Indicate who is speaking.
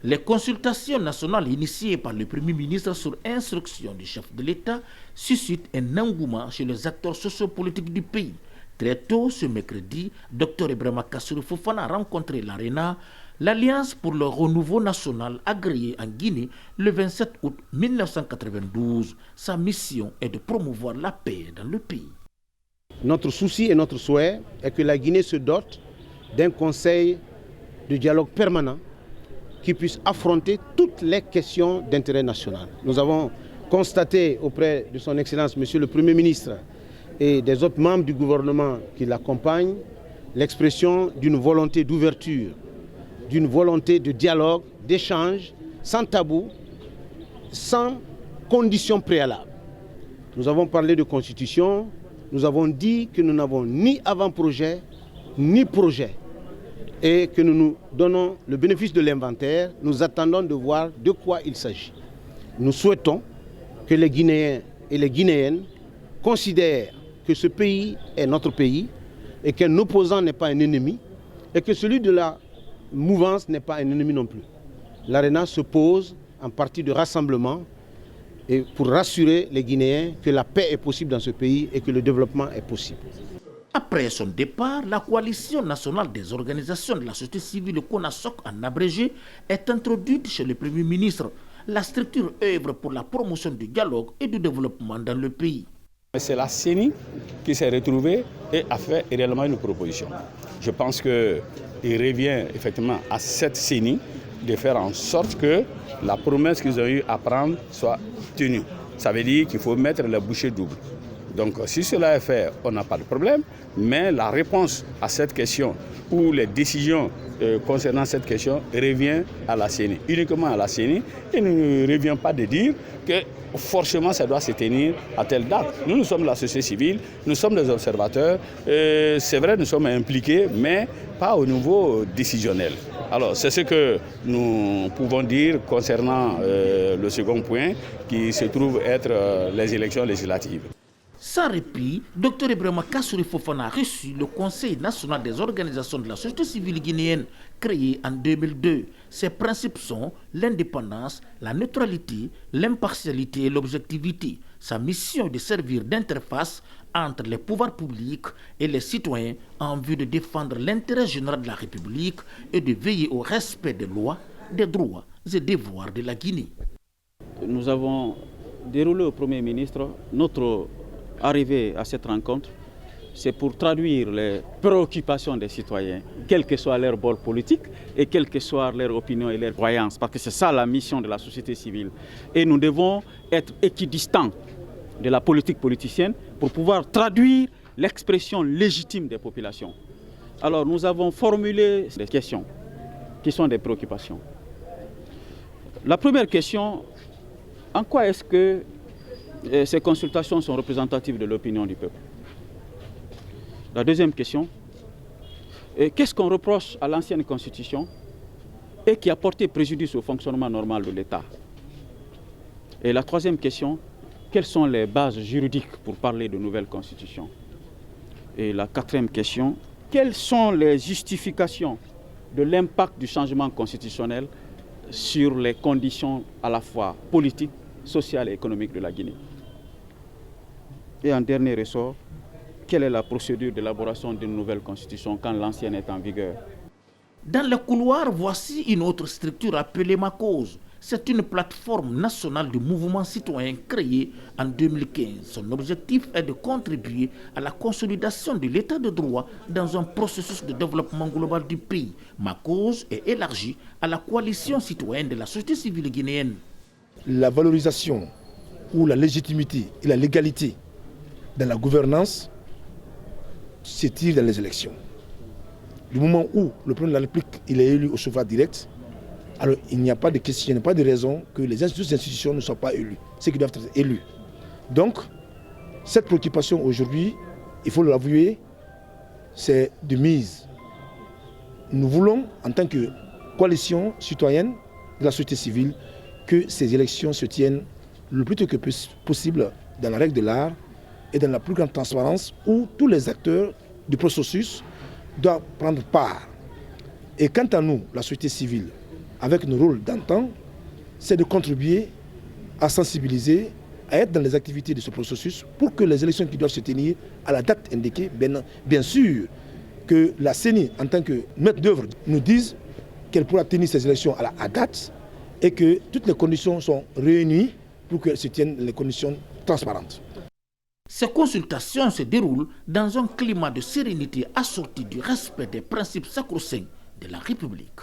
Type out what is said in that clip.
Speaker 1: Les consultations nationales initiées par le Premier ministre sur instruction du chef de l'État suscitent un engouement chez les acteurs sociopolitiques du pays. Très tôt ce mercredi, Dr Ibrahima Kassouri Fofana a rencontré l'ARENA, l'Alliance pour le renouveau national agréée en Guinée le 27 août 1992. Sa mission est de promouvoir la paix dans le pays.
Speaker 2: Notre souci et notre souhait est que la Guinée se dote d'un conseil de dialogue permanent qui puisse affronter toutes les questions d'intérêt national. Nous avons constaté auprès de son Excellence, Monsieur le Premier ministre, et des autres membres du gouvernement qui l'accompagnent, l'expression d'une volonté d'ouverture, d'une volonté de dialogue, d'échange, sans tabou, sans conditions préalables. Nous avons parlé de constitution, nous avons dit que nous n'avons ni avant-projet, ni projet, et que nous nous donnons le bénéfice de l'inventaire, nous attendons de voir de quoi il s'agit. Nous souhaitons que les Guinéens et les Guinéennes considèrent que ce pays est notre pays et qu'un opposant n'est pas un ennemi et que celui de la mouvance n'est pas un ennemi non plus. L'ARENA se pose en partie de rassemblement et pour rassurer les Guinéens que la paix est possible dans ce pays et que le développement est possible.
Speaker 1: Après son départ, la coalition nationale des organisations de la société civile CONASOC en abrégé est introduite chez le Premier ministre. La structure œuvre pour la promotion du dialogue et du développement dans le pays.
Speaker 3: C'est la CENI qui s'est retrouvée et a fait réellement une proposition. Je pense qu'il revient effectivement à cette CENI de faire en sorte que la promesse qu'ils ont eu à prendre soit tenue. Ça veut dire qu'il faut mettre la bouchée double. Donc si cela est fait, on n'a pas de problème, mais la réponse à cette question ou les décisions concernant cette question revient à la CENI, uniquement à la CENI. Il ne revient pas de dire que forcément ça doit se tenir à telle date. Nous sommes la société civile, nous sommes des observateurs, c'est vrai nous sommes impliqués, mais pas au niveau décisionnel. Alors c'est ce que nous pouvons dire concernant le second point qui se trouve être les élections législatives.
Speaker 1: Sans répit, Dr Ibrahima Kassouri Fofana a reçu le Conseil national des organisations de la société civile guinéenne créé en 2002. Ses principes sont l'indépendance, la neutralité, l'impartialité et l'objectivité. Sa mission est de servir d'interface entre les pouvoirs publics et les citoyens en vue de défendre l'intérêt général de la République et de veiller au respect des lois, des droits et devoirs de la Guinée.
Speaker 4: Nous avons déroulé au Premier ministre notre arrivé à cette rencontre, c'est pour traduire les préoccupations des citoyens, quel que soit leur bord politique et quelle que soit leur opinion et leur croyance, parce que c'est ça la mission de la société civile. Et nous devons être équidistants de la politique politicienne pour pouvoir traduire l'expression légitime des populations. Alors nous avons formulé des questions qui sont des préoccupations. La première question, en quoi est-ce que ces consultations sont représentatives de l'opinion du peuple? La deuxième question, qu'est-ce qu'on reproche à l'ancienne constitution et qui a porté préjudice au fonctionnement normal de l'État? Et la troisième question, quelles sont les bases juridiques pour parler de nouvelle constitution? Et la quatrième question, quelles sont les justifications de l'impact du changement constitutionnel sur les conditions à la fois politiques, sociales et économiques de la Guinée? Et en dernier ressort, quelle est la procédure d'élaboration d'une nouvelle constitution quand l'ancienne est en vigueur?
Speaker 1: Dans le couloir, voici une autre structure appelée MACOS. C'est une plateforme nationale de mouvements citoyens créée en 2015. Son objectif est de contribuer à la consolidation de l'état de droit dans un processus de développement global du pays. MACOS est élargie à la coalition citoyenne de la société civile guinéenne.
Speaker 5: La valorisation ou la légitimité et la légalité dans la gouvernance se tire dans les élections. Du moment où le président de la République il est élu au suffrage direct, alors il n'y a pas de question, il n'y a pas de raison que les institutions ne soient pas élues, ceux qui doivent être élus. Donc, cette préoccupation aujourd'hui, il faut l'avouer, c'est de mise. Nous voulons, en tant que coalition citoyenne de la société civile, que ces élections se tiennent le plus tôt que possible dans la règle de l'art et dans la plus grande transparence où tous les acteurs du processus doivent prendre part. Et quant à nous, la société civile, avec nos rôles d'antan, c'est de contribuer à sensibiliser, à être dans les activités de ce processus pour que les élections qui doivent se tenir à la date indiquée, bien sûr que la CENI, en tant que maître d'œuvre, nous dise qu'elle pourra tenir ces élections à date et que toutes les conditions sont réunies pour qu'elles se tiennent les conditions transparentes.
Speaker 1: Ces consultations se déroulent dans un climat de sérénité assorti du respect des principes sacro-saints de la République.